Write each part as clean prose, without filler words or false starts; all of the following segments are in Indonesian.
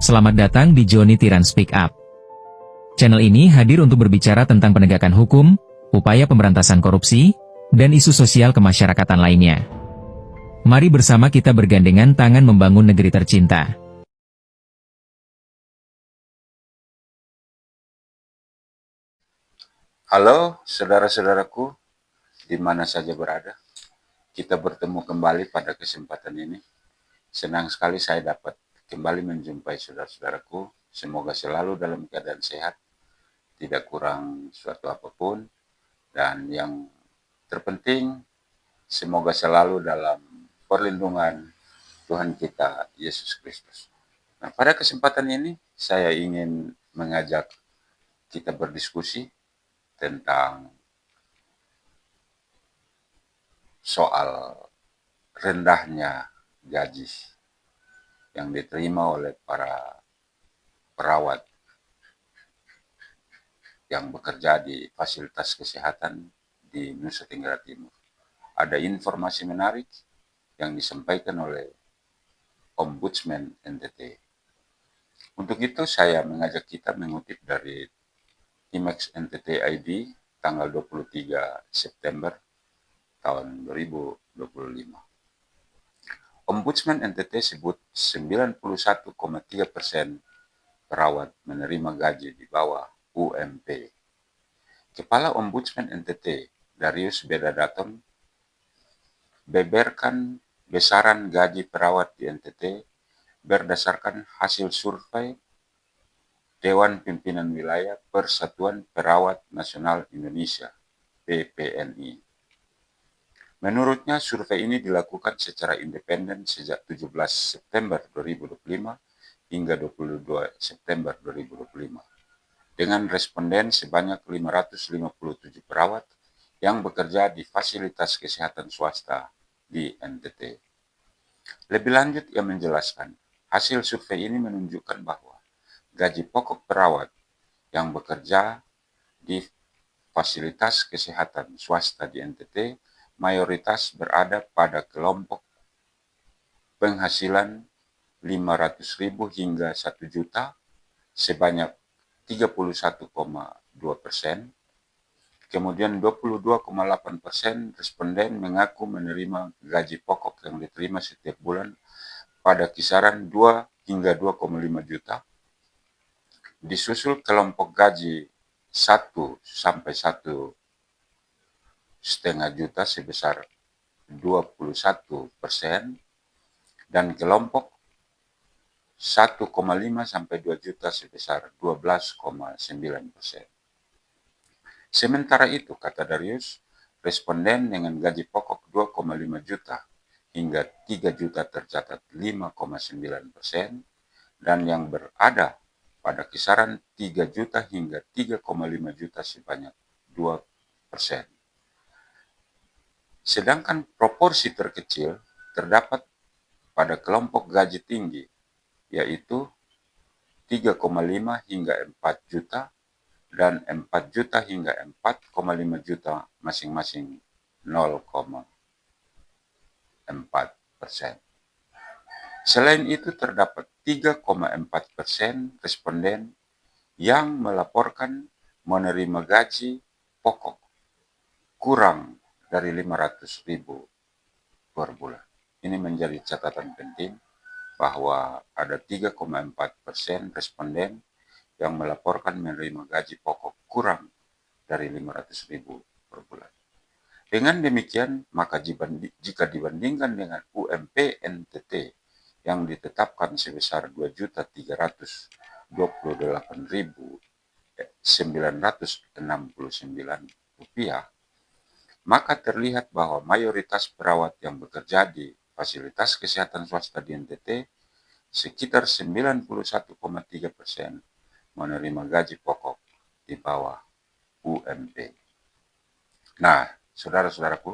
Selamat datang di Joni Tiran Speak Up. Channel ini hadir untuk berbicara tentang penegakan hukum, upaya pemberantasan korupsi, dan isu sosial kemasyarakatan lainnya. Mari bersama kita bergandengan tangan membangun negeri tercinta. Halo saudara-saudaraku, di mana saja berada. Kita bertemu kembali pada kesempatan ini. Senang sekali saya dapat kembali menjumpai saudara-saudaraku. Semoga selalu dalam keadaan sehat, tidak kurang suatu apapun, dan yang terpenting, semoga selalu dalam perlindungan Tuhan kita, Yesus Kristus. Nah, pada kesempatan ini, saya ingin mengajak kita berdiskusi tentang soal rendahnya gaji yang diterima oleh para perawat yang bekerja di fasilitas kesehatan di Nusa Tenggara Timur. Ada informasi menarik yang disampaikan oleh Ombudsman NTT. Untuk itu saya mengajak kita mengutip dari IMEX NTT ID tanggal 23 September tahun 2025. Ombudsman NTT sebut 91,3% perawat menerima gaji di bawah UMP. Kepala Ombudsman NTT, Darius Bedadaton, beberkan besaran gaji perawat di NTT berdasarkan hasil survei Dewan Pimpinan Wilayah Persatuan Perawat Nasional Indonesia, PPNI. Menurutnya, survei ini dilakukan secara independen sejak 17 September 2025 hingga 22 September 2025. Dengan responden sebanyak 557 perawat yang bekerja di fasilitas kesehatan swasta di NTT. Lebih lanjut, ia menjelaskan, hasil survei ini menunjukkan bahwa gaji pokok perawat yang bekerja di fasilitas kesehatan swasta di NTT mayoritas berada pada kelompok penghasilan 500.000 hingga 1 juta sebanyak 31,2%. Kemudian 22,8% responden mengaku menerima gaji pokok yang diterima setiap bulan pada kisaran 2 hingga 2,5 juta. Disusul kelompok gaji 1 sampai 1,5 juta sebesar 21% dan kelompok 1,5 sampai 2 juta sebesar 12,9%. Sementara itu, kata Darius, responden dengan gaji pokok 2,5 juta hingga 3 juta tercatat 5,9% dan yang berada pada kisaran 3 juta hingga 3,5 juta sebanyak 2%. Sedangkan proporsi terkecil terdapat pada kelompok gaji tinggi, yaitu 3,5 hingga 4 juta dan 4 juta hingga 4,5 juta masing-masing 0,4%. Selain itu terdapat 3,4% responden yang melaporkan menerima gaji pokok kurang dari 500.000 per bulan. Ini menjadi catatan penting bahwa ada 3,4% responden yang melaporkan menerima gaji pokok kurang dari 500.000 per bulan. Dengan demikian, maka jika dibandingkan dengan UMP NTT yang ditetapkan sebesar Rp2.328.969, maka terlihat bahwa mayoritas perawat yang bekerja di fasilitas kesehatan swasta di NTT sekitar 91,3% menerima gaji pokok di bawah UMP. Nah, saudara-saudaraku,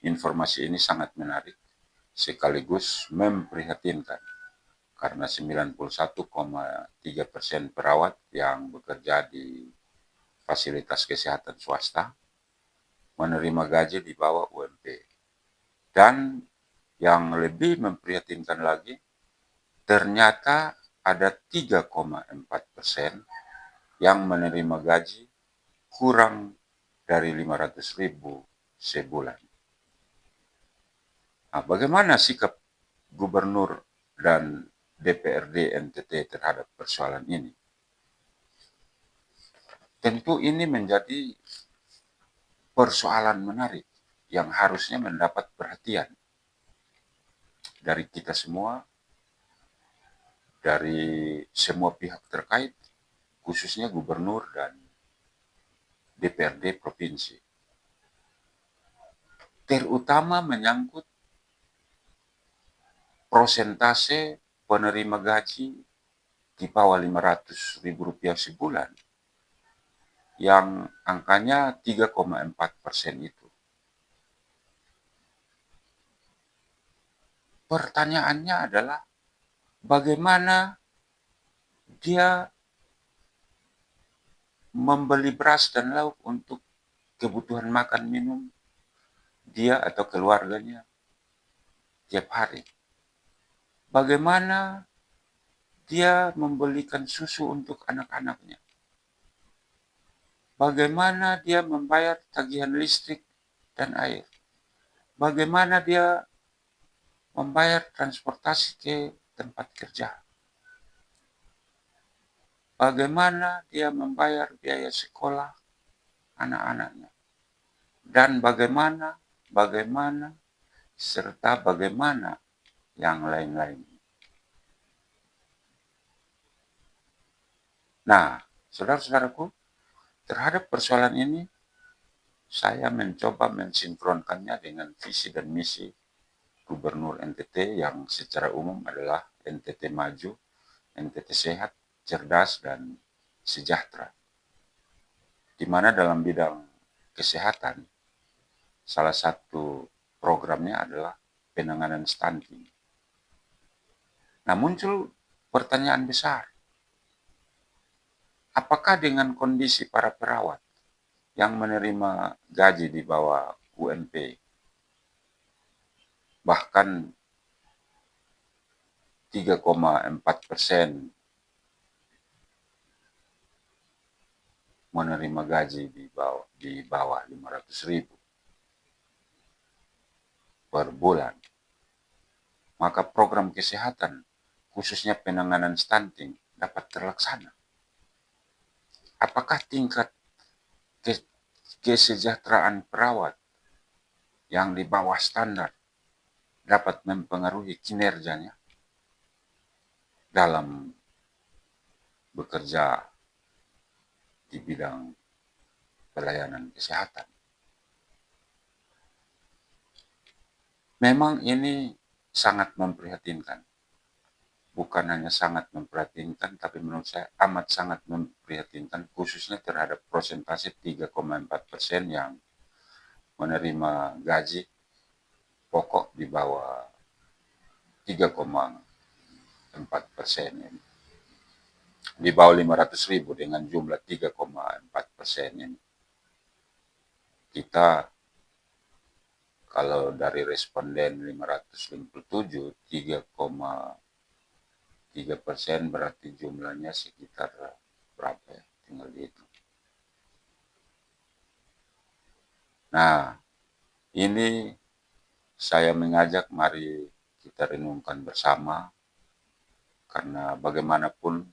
informasi ini sangat menarik sekaligus memprihatinkan karena 91,3% perawat yang bekerja di fasilitas kesehatan swasta menerima gaji di bawah UMP. Dan yang lebih memprihatinkan lagi, ternyata ada 3,4% yang menerima gaji kurang dari 500.000 sebulan. Nah, bagaimana sikap Gubernur dan DPRD NTT terhadap persoalan ini? Tentu ini menjadi persoalan menarik yang harusnya mendapat perhatian dari kita semua, dari semua pihak terkait, khususnya Gubernur dan DPRD Provinsi. Terutama menyangkut prosentase penerima gaji di bawah 500.000 rupiah sebulan, yang angkanya 3,4% itu. Pertanyaannya adalah bagaimana dia membeli beras dan lauk untuk kebutuhan makan minum dia atau keluarganya tiap hari. Bagaimana dia membelikan susu untuk anak-anaknya. Bagaimana dia membayar tagihan listrik dan air. Bagaimana dia membayar transportasi ke tempat kerja. Bagaimana dia membayar biaya sekolah anak-anaknya. Dan bagaimana, serta bagaimana yang lain-lain. Nah, saudara-saudaraku, terhadap persoalan ini, saya mencoba mensinkronkannya dengan visi dan misi Gubernur NTT yang secara umum adalah NTT maju, NTT sehat, cerdas, dan sejahtera. Di mana dalam bidang kesehatan, salah satu programnya adalah penanganan stunting. Nah, muncul pertanyaan besar. Apakah dengan kondisi para perawat yang menerima gaji di bawah UMP, bahkan 3,4% menerima gaji di bawah 500.000 per bulan, maka program kesehatan, khususnya penanganan stunting, dapat terlaksana. Apakah tingkat kesejahteraan perawat yang di bawah standar dapat mempengaruhi kinerjanya dalam bekerja di bidang pelayanan kesehatan? Memang ini sangat memprihatinkan. Bukan hanya sangat memprihatinkan, tapi menurut saya amat sangat memprihatinkan, khususnya terhadap persentase 3,4% yang menerima gaji pokok di bawah 3,4% ini. Di bawah 500.000 dengan jumlah 3,4% ini. Kita kalau dari responden 557, 3,3% berarti jumlahnya sekitar berapa ya? Tinggal dihitung. Nah, ini saya mengajak mari kita renungkan bersama, karena bagaimanapun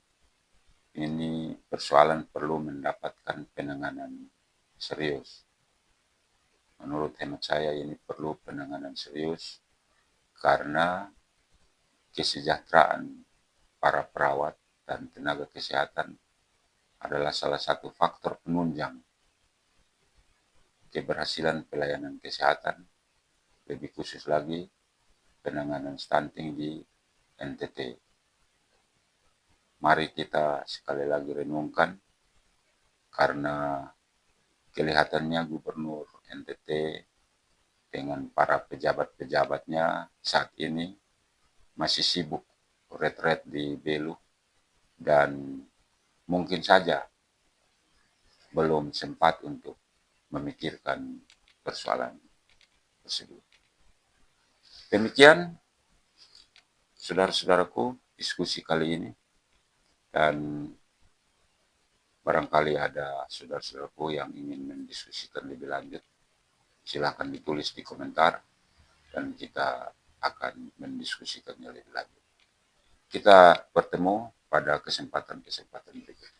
ini persoalan perlu mendapatkan penanganan serius. Menurut hemat saya ini perlu penanganan serius karena kesejahteraan para perawat dan tenaga kesehatan adalah salah satu faktor penunjang keberhasilan pelayanan kesehatan, lebih khusus lagi penanganan stunting di NTT. Mari kita sekali lagi renungkan, karena kelihatannya Gubernur NTT dengan para pejabat-pejabatnya saat ini masih sibuk retret di Belu dan mungkin saja belum sempat untuk memikirkan persoalan tersebut. Demikian, saudara-saudaraku, diskusi kali ini. Dan barangkali ada saudara-saudaraku yang ingin mendiskusikan lebih lanjut, silahkan ditulis di komentar dan kita akan mendiskusikannya lebih lanjut. Kita bertemu pada kesempatan-kesempatan berikutnya.